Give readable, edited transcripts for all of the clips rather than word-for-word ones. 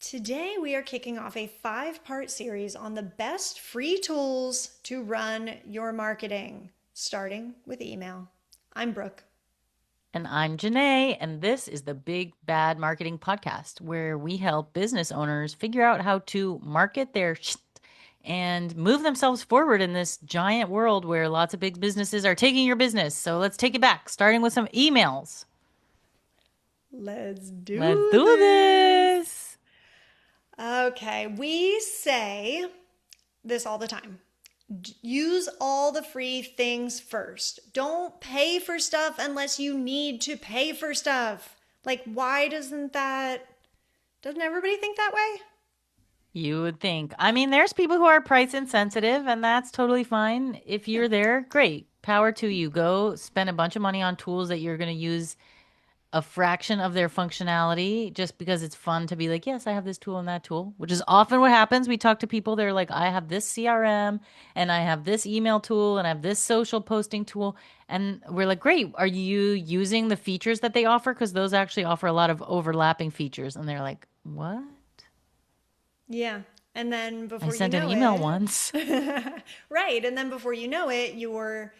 Today, we are kicking off a 5-part series on the best free tools to run your marketing, starting with email. I'm Brooke. And I'm Janae, and this is the Big Bad Marketing Podcast, where we help business owners figure out how to market their and move themselves forward in this giant world where lots of big businesses are taking your business. So let's take it back, starting with some emails. Let's Let's do do this. this. Okay, we say this all the time. Use all the free things first. Don't pay for stuff unless you need to pay for stuff. Like, why doesn't everybody think that way? You would think. I mean, there's people who are price insensitive, and that's totally fine. If Yeah. you're there, great. Power to you. Go spend a bunch of money on tools that you're going to use a fraction of their functionality just because it's fun to be like, yes, I have this tool and that tool, which is often what happens. We talk to people, they're like, I have this CRM and I have this email tool and I have this social posting tool. And we're like, great, are you using the features that they offer? Because those actually offer a lot of overlapping features. And they're like, what? Yeah. And then I before you sent an know email it, once. right. And then before you know it, your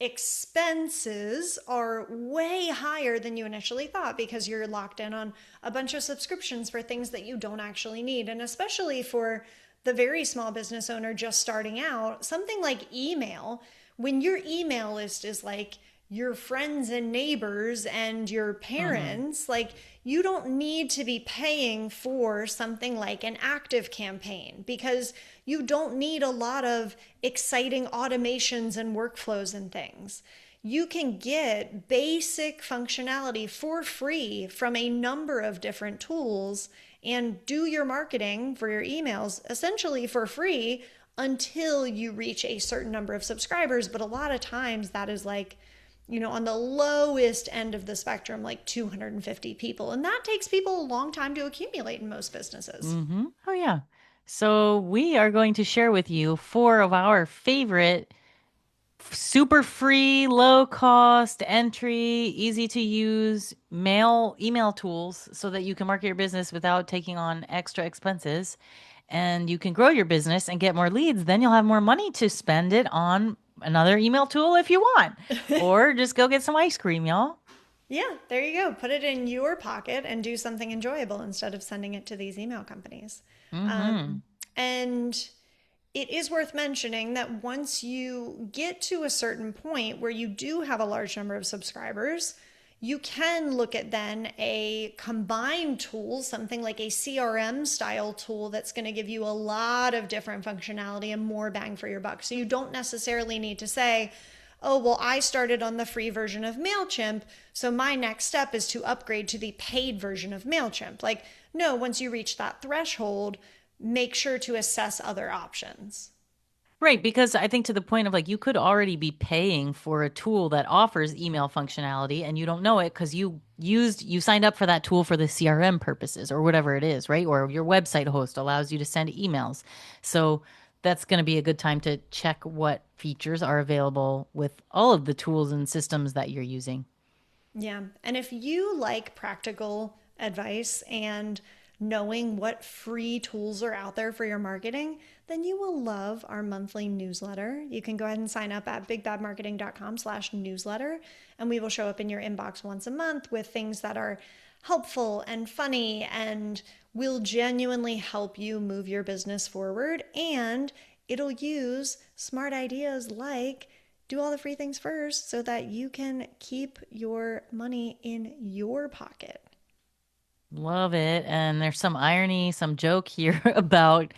expenses are way higher than you initially thought because you're locked in on a bunch of subscriptions for things that you don't actually need. And especially for the very small business owner just starting out, something like email, when your email list is like your friends and neighbors and your Hmm. parents, like you don't need to be paying for something like an active campaign because you don't need a lot of exciting automations and workflows and things. You can get basic functionality for free from a number of different tools and do your marketing for your emails essentially for free until you reach a certain number of subscribers. But a lot of times that is like, on the lowest end of the spectrum, like 250 people. And that takes people a long time to accumulate in most businesses. Oh, yeah. So we are going to share with you four of our favorite super free, low cost entry, easy to use mail email tools so that you can market your business without taking on extra expenses and you can grow your business and get more leads. Then you'll have more money to spend it on another email tool if you want, or just go get some ice cream, y'all. Yeah, there you go. Put it in your pocket and do something enjoyable instead of sending it to these email companies. Mm-hmm. And it is worth mentioning that once you get to a certain point where you do have a large number of subscribers, you can look at then a combined tool, something like a CRM style tool that's going to give you a lot of different functionality and more bang for your buck. So you don't necessarily need to say, oh, well, I started on the free version of MailChimp, so my next step is to upgrade to the paid version of MailChimp. Like, no, once you reach that threshold, make sure to assess other options. Right, because I think to the point of like you could already be paying for a tool that offers email functionality and you don't know it because you signed up for that tool for the CRM purposes or whatever it is, right? Or your website host allows you to send emails. So that's going to be a good time to check what features are available with all of the tools and systems that you're using. Yeah. And if you like practical advice and knowing what free tools are out there for your marketing, then you will love our monthly newsletter. You can go ahead and sign up at bigbadmarketing.com/newsletter, and we will show up in your inbox once a month with things that are helpful and funny and will genuinely help you move your business forward. And it'll use smart ideas like do all the free things first so that you can keep your money in your pocket. Love it. And there's some irony, some joke here about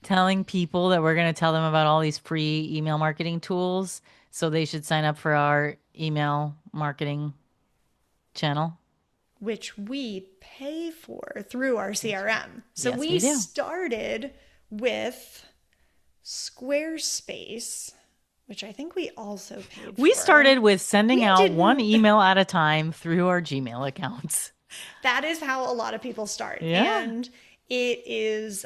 telling people that we're going to tell them about all these free email marketing tools. So they should sign up for our email marketing channel. Which we pay for through our Yes, CRM. So yes, we we do. started with Squarespace, which I think we also paid We for. started with sending We out one didn't. email at a time through our Gmail accounts. That is how a lot of people start. Yeah. And it is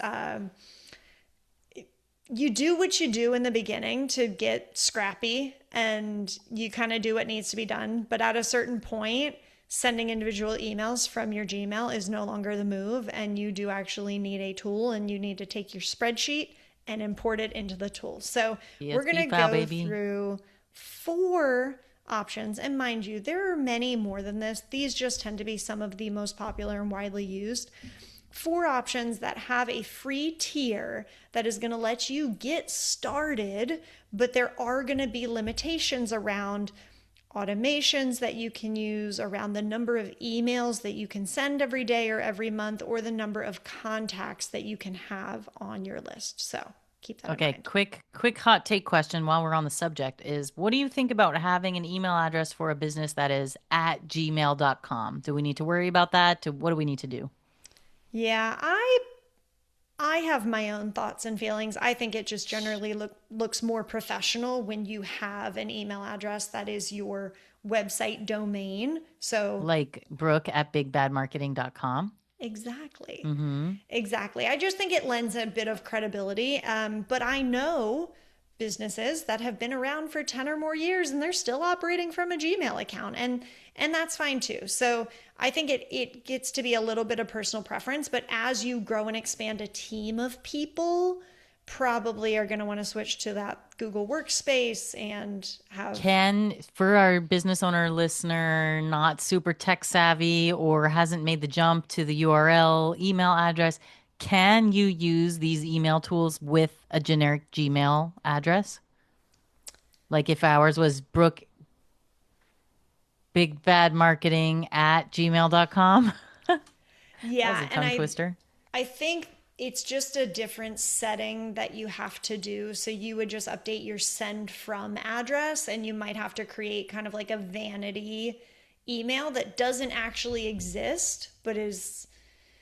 you do what you do in the beginning to get scrappy and you kind of do what needs to be done. But at a certain point, sending individual emails from your Gmail is no longer the move, and you do actually need a tool, and you need to take your spreadsheet and import it into the tool. So we're going CSV to file, go baby. through 4 options. And mind you, there are many more than this. These just tend to be some of the most popular and widely used. 4 options that have a free tier that is going to let you get started, but there are going to be limitations around automations that you can use, around the number of emails that you can send every day or every month, or the number of contacts that you can have on your list. So keep that in Okay, mind. quick hot take question while we're on the subject is what do you think about having an email address for a business that is at gmail.com? Do we need to worry about that? What do we need to do? Yeah, I have my own thoughts and feelings. I think it just generally looks more professional when you have an email address that is your website domain. So, Like Brooke at bigbadmarketing.com. exactly. Mm-hmm. Exactly. I just think it lends a bit of credibility. But I know businesses that have been around for 10 or more years and they're still operating from a Gmail account. And that's fine too. So I think it gets to be a little bit of personal preference, but as you grow and expand a team of people, probably are going to want to switch to that Google Workspace and have. For our business owner listener, not super tech savvy or hasn't made the jump to the URL email address, can you use these email tools with a generic Gmail address? Like if ours was Brooke bigbadmarketing at gmail.com. That was Yeah, a and tongue I twister. I think it's just a different setting that you have to do. So you would just update your send from address, and you might have to create kind of like a vanity email that doesn't actually exist, but is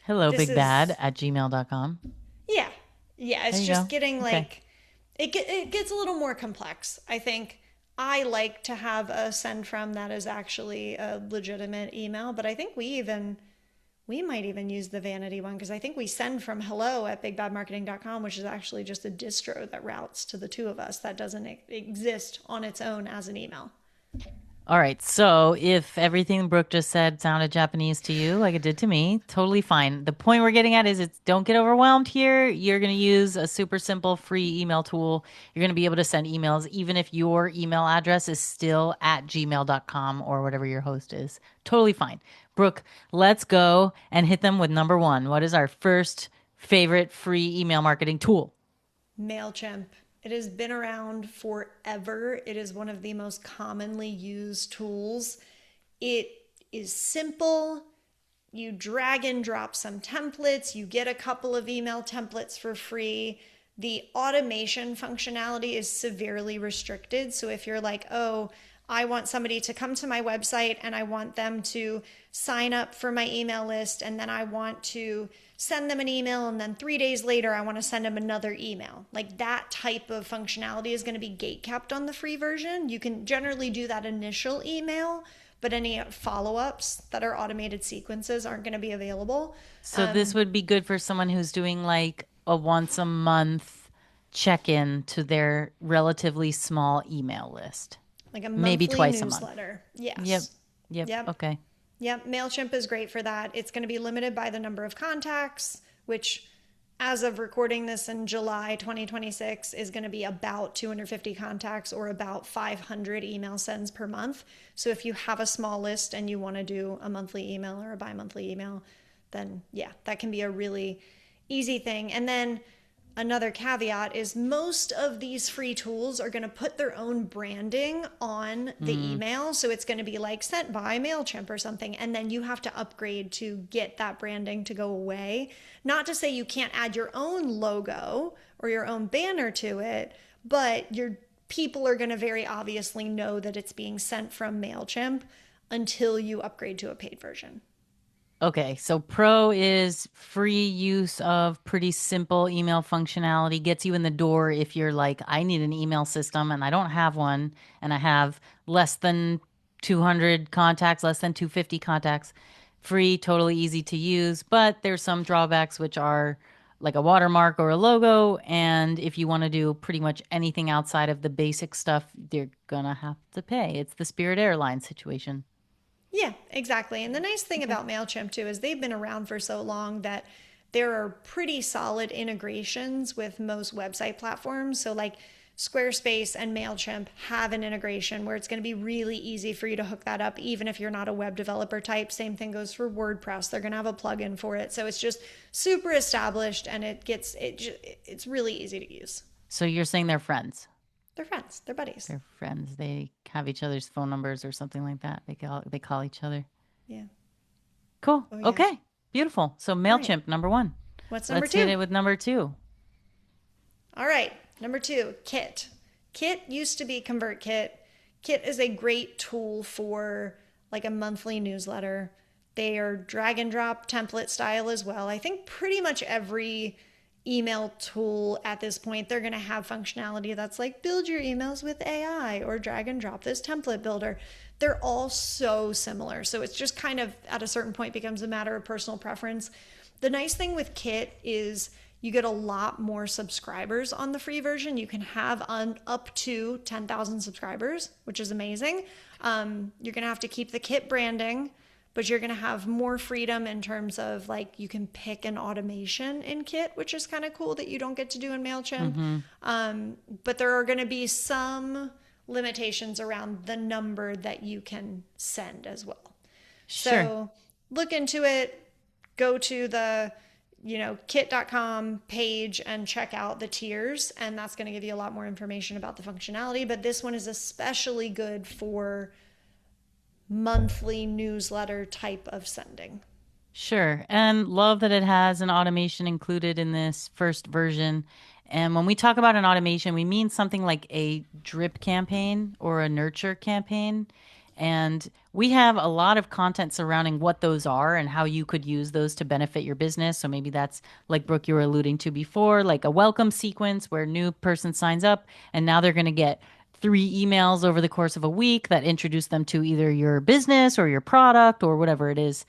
Hello, this is bigbad at gmail.com. yeah. Yeah, There it's you just go. getting Okay. like it gets a little more complex. I think I like to have a send from that is actually a legitimate email, but I think we might even use the vanity one because I think we send from hello at bigbadmarketing.com, which is actually just a distro that routes to the two of us that doesn't exist on its own as an email. All right. So if everything Brooke just said sounded Japanese to you, like it did to me, totally fine. The point we're getting at is it's don't get overwhelmed here. You're going to use a super simple free email tool. You're going to be able to send emails even if your email address is still at gmail.com or whatever your host is. Totally fine. Brooke, let's go and hit them with number one. What is our first favorite free email marketing tool? MailChimp. It has been around forever. It is one of the most commonly used tools. It is simple. You drag and drop some templates, you get a couple of email templates for free. The automation functionality is severely restricted. So if you're like, oh, I want somebody to come to my website and I want them to sign up for my email list, and then I want to send them an email, and then 3 days later I want to send them another email. Like that type of functionality is going to be gate kept on the free version. You can generally do that initial email, but any follow ups that are automated sequences aren't going to be available. So this would be good for someone who's doing like a once a month check-in to their relatively small email list. Like a Maybe monthly twice a month. newsletter. Yep. Yes. Yep. Yep. Okay. Yep. MailChimp is great for that. It's going to be limited by the number of contacts, which, as of recording this in July 2026, is going to be about 250 contacts or about 500 email sends per month. So if you have a small list and you want to do a monthly email or a bi monthly email, then yeah, that can be a really easy thing. And then another caveat is most of these free tools are going to put their own branding on the Mm. email. So it's going to be like sent by MailChimp or something. And then you have to upgrade to get that branding to go away. Not to say you can't add your own logo or your own banner to it, but your people are going to very obviously know that it's being sent from MailChimp until you upgrade to a paid version. Okay, so Pro is free use of pretty simple email functionality, gets you in the door if you're like, I need an email system and I don't have one, and I have less than 200 contacts, less than 250 contacts. Free, totally easy to use, but there's some drawbacks, which are like a watermark or a logo. And if you want to do pretty much anything outside of the basic stuff, you're gonna have to pay. It's the Spirit Airlines situation. Yeah, exactly. And the nice thing Okay. about MailChimp too is they've been around for so long that there are pretty solid integrations with most website platforms. So, like Squarespace and MailChimp have an integration where it's going to be really easy for you to hook that up, even if you're not a web developer type. Same thing goes for WordPress. They're going to have a plugin for it. So, it's just super established and it's really easy to use. So you're saying they're friends. They're friends, they're buddies. They're friends. They have each other's phone numbers or something like that. They call each other. Yeah. Cool. Oh, yeah. Okay. Beautiful. So All right. MailChimp, number one. What's number Let's hit two? it with number two. All right, number two, Kit. Kit used to be ConvertKit. Kit is a great tool for like a monthly newsletter. They are drag and drop template style as well. I think pretty much every email tool at this point, they're going to have functionality that's like build your emails with AI or drag and drop this template builder. They're all so similar. So it's just kind of at a certain point becomes a matter of personal preference. The nice thing with Kit is you get a lot more subscribers on the free version. You can have up to 10,000 subscribers, which is amazing. You're going to have to keep the Kit branding, but you're going to have more freedom in terms of like you can pick an automation in Kit, which is kind of cool that you don't get to do in MailChimp. Mm-hmm. But there are going to be some limitations around the number that you can send as well. Sure. So look into it, go to the kit.com page and check out the tiers, and that's going to give you a lot more information about the functionality. But this one is especially good for monthly newsletter type of sending. Sure. And love that it has an automation included in this first version. And when we talk about an automation, we mean something like a drip campaign or a nurture campaign. And we have a lot of content surrounding what those are and how you could use those to benefit your business. So maybe that's like Brooke, you were alluding to before, like a welcome sequence where a new person signs up and now they're going to get 3 emails over the course of a week that introduce them to either your business or your product or whatever it is.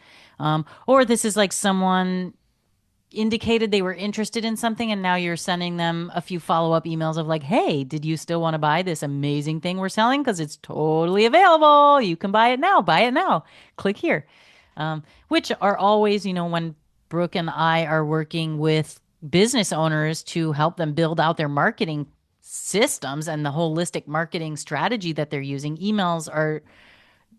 Or this is like someone indicated they were interested in something and now you're sending them a few follow-up emails of like, hey, did you still want to buy this amazing thing we're selling? Because it's totally available. You can buy it now. Buy it now. Click here. Which are always, when Brooke and I are working with business owners to help them build out their marketing systems and the holistic marketing strategy that they're using. Emails are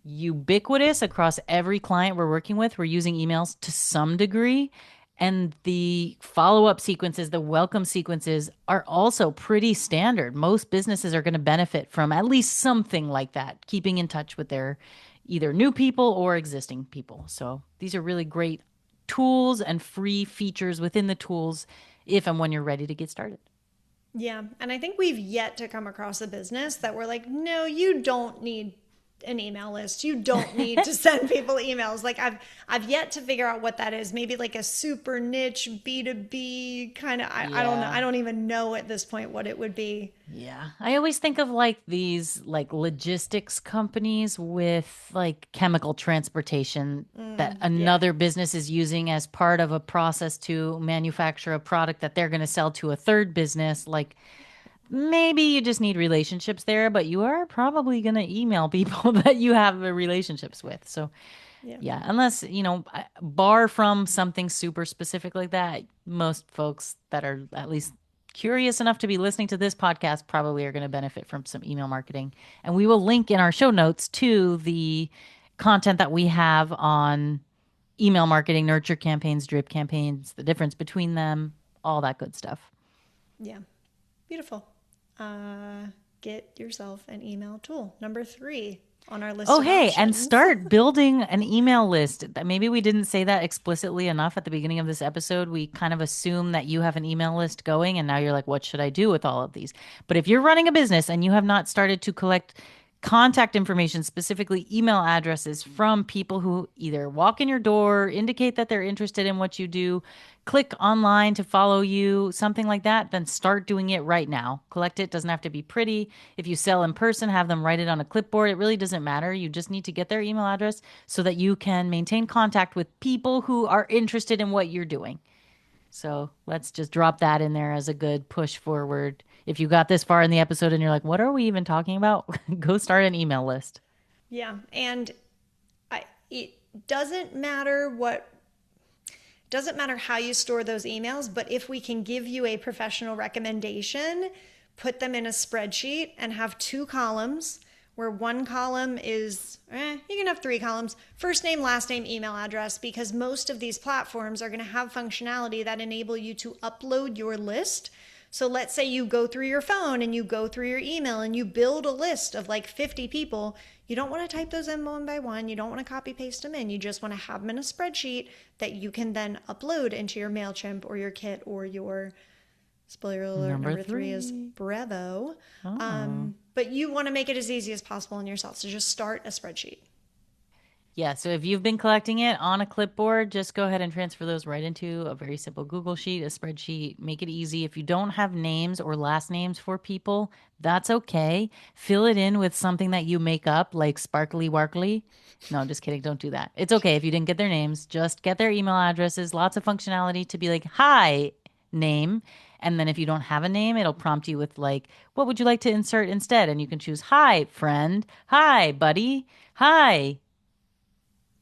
ubiquitous across every client we're working with. We're using emails to some degree. And the follow up sequences, the welcome sequences are also pretty standard. Most businesses are going to benefit from at least something like that, keeping in touch with their either new people or existing people. So these are really great tools and free features within the tools if and when you're ready to get started. Yeah. And I think we've yet to come across a business that we're like, no, you don't need an email list. You don't need to send people emails. Like I've yet to figure out what that is. Maybe like a super niche B2B kind of I don't know. Yeah. I don't even know at this point what it would be. Yeah. I always think of like these like logistics companies with like chemical transportation that Yeah. another business is using as part of a process to manufacture a product that they're going to sell to a third business. Like maybe you just need relationships there, but you are probably going to email people that you have relationships with. So Yeah. yeah, unless, bar from something super specific like that, most folks that are at least curious enough to be listening to this podcast probably are going to benefit from some email marketing. And we will link in our show notes to the content that we have on email marketing, nurture campaigns, drip campaigns, the difference between them, all that good stuff. Yeah. Beautiful. Uh get yourself an email tool. Number 3 on our list Oh, of hey, and options. start building an email list. Maybe we didn't say that explicitly enough at the beginning of this episode. We kind of assume that you have an email list going, and now you're like, what should I do with all of these? But if you're running a business and you have not started to collect contact information, specifically email addresses from people who either walk in your door, indicate that they're interested in what you do, click online to follow you, something like that, then start doing it right now. Collect it. Doesn't have to be pretty. If you sell in person, have them write it on a clipboard. It really doesn't matter. You just need to get their email address so that you can maintain contact with people who are interested in what you're doing. So let's just drop that in there as a good push forward. If you got this far in the episode and you're like, what are we even talking about? Go start an email list. Yeah. And doesn't matter what doesn't matter how you store those emails, but if we can give you a professional recommendation, put them in a spreadsheet and have two columns where one column is, you can have three columns: first name, last name, email address, because most of these platforms are going to have functionality that enable you to upload your list. So let's say you go through your phone and you go through your email and you build a list of like 50 people. You don't want to type those in one by one. You don't want to copy paste them in. You just want to have them in a spreadsheet that you can then upload into your MailChimp or your Kit or your, spoiler alert, Number number three is three. Brevo. Oh. But you want to make it as easy as possible on yourself. So just start a spreadsheet. Yeah, so if you've been collecting it on a clipboard, just go ahead and transfer those right into a very simple Google sheet, a spreadsheet. Make it easy. If you don't have names or last names for people, that's okay. Fill it in with something that you make up, like sparkly warkly. No, I'm just kidding. Don't do that. It's okay if you didn't get their names. Just get their email addresses. Lots of functionality to be like, hi, name. And then if you don't have a name, it'll prompt you with like, what would you like to insert instead? And you can choose, hi, friend. Hi, buddy. Hi,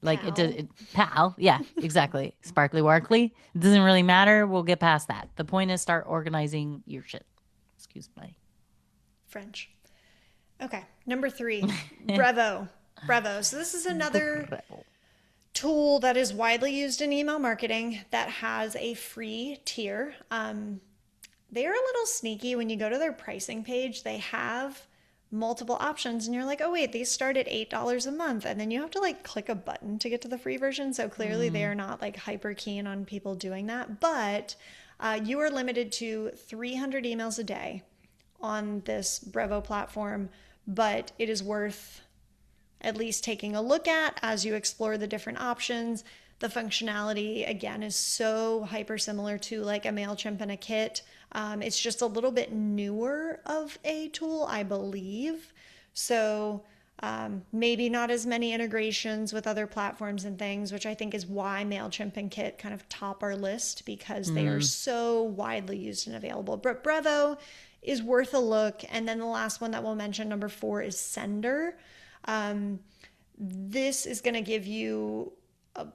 like it does, Pal. pal. Yeah, exactly. Sparkly Warkly. It doesn't really matter. We'll get past that. The point is start organizing your shit. Excuse me. French. Okay. Number three, Brevo. Brevo. So this is another tool that is widely used in email marketing that has a free tier. They are a little sneaky. When you go to their pricing page, they have multiple options and you're like, oh wait, these start at $8 a month, and then you have to like click a button to get to the free version. So clearly they Mm, are not like hyper keen on people doing that. But you are limited to 300 emails a day on this Brevo platform, but it is worth at least taking a look at as you explore the different options. The functionality, again, is so hyper similar to like a MailChimp and a Kit. It's just a little bit newer of a tool, I believe. So maybe not as many integrations with other platforms and things, which I think is why MailChimp and Kit kind of top our list because they are mm. so widely used and available. But Brevo is worth a look. And then the last one that we'll mention, number four, is Sender. Um, this is going to give you a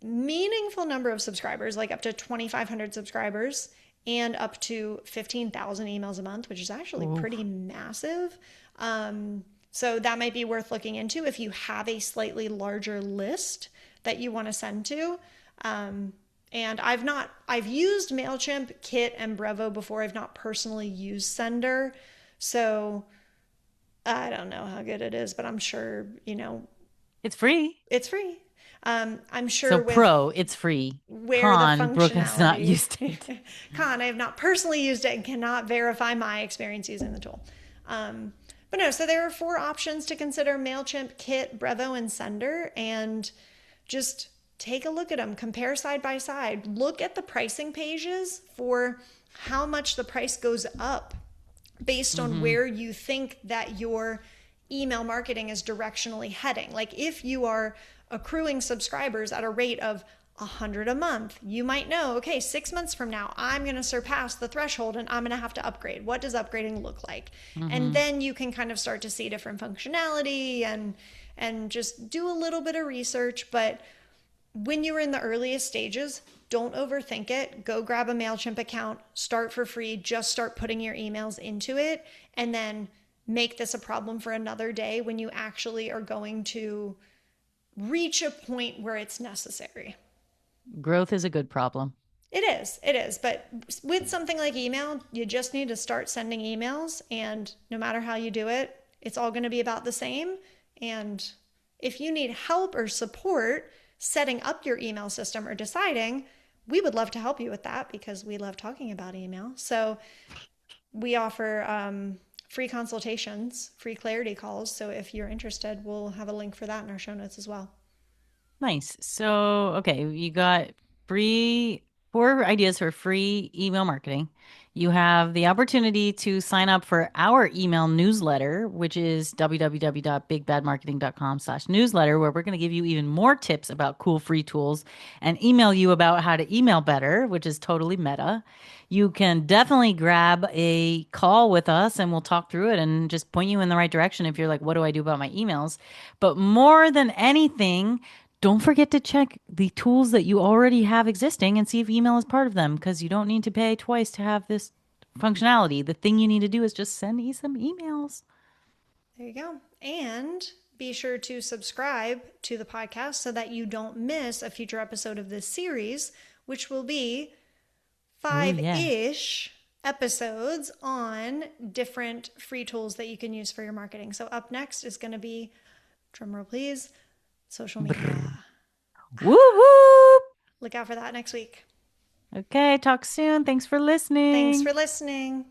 meaningful number of subscribers, like up to 2,500 subscribers and up to 15,000 emails a month, which is actually pretty Oof. massive. So that might be worth looking into if you have a slightly larger list that you want to send to. And I've used MailChimp, Kit, and Brevo before. I've not personally used Sender. So I don't know how good it is, but I'm sure, It's free. it's free. I'm So sure with pro, it's free. where the Con, Brooke has not functionality, used it. con, I have not personally used it and cannot verify my experience using the tool. But no, so there are four options to consider: MailChimp, Kit, Brevo, and Sender. And just take a look at them, compare side by side, look at the pricing pages for how much the price goes up based on Mm-hmm. where you think that your email marketing is directionally heading. Like if you are accruing subscribers at a rate of 100 a month, you might know, okay, 6 months from now, I'm going to surpass the threshold and I'm going to have to upgrade. What does upgrading look like? And Mm-hmm. then you can kind of start to see different functionality and just do a little bit of research. But when you're in the earliest stages, don't overthink it. Go grab a MailChimp account, start for free, just start putting your emails into it, and then make this a problem for another day when you actually are going to reach a point where it's necessary. Growth is a good problem. It is, it is. But with something like email, you just need to start sending emails, and no matter how you do it, it's all going to be about the same. And if you need help or support setting up your email system or deciding, we would love to help you with that because we love talking about email. So we offer free consultations, free clarity calls. So if you're interested, we'll have a link for that in our show notes as well. Nice. So, okay, you got free four ideas for free email marketing. You have the opportunity to sign up for our email newsletter, which is www.bigbadmarketing.com/newsletter, where we're going to give you even more tips about cool free tools and email you about how to email better, which is totally meta. You can definitely grab a call with us and we'll talk through it and just point you in the right direction if you're like, what do I do about my emails? But more than anything, Don't forget to check the tools that you already have existing and see if email is part of them because you don't need to pay twice to have this functionality. The thing you need to do is just send me some emails. There you go. And be sure to subscribe to the podcast so that you don't miss a future episode of this series, which will be Oh, five yeah. ish episodes on different free tools that you can use for your marketing. So, up next is going to be, drumroll please, social Brr. media. Whoop, whoop. Look out for that next week. Okay, talk soon. Thanks for Thanks listening. for listening.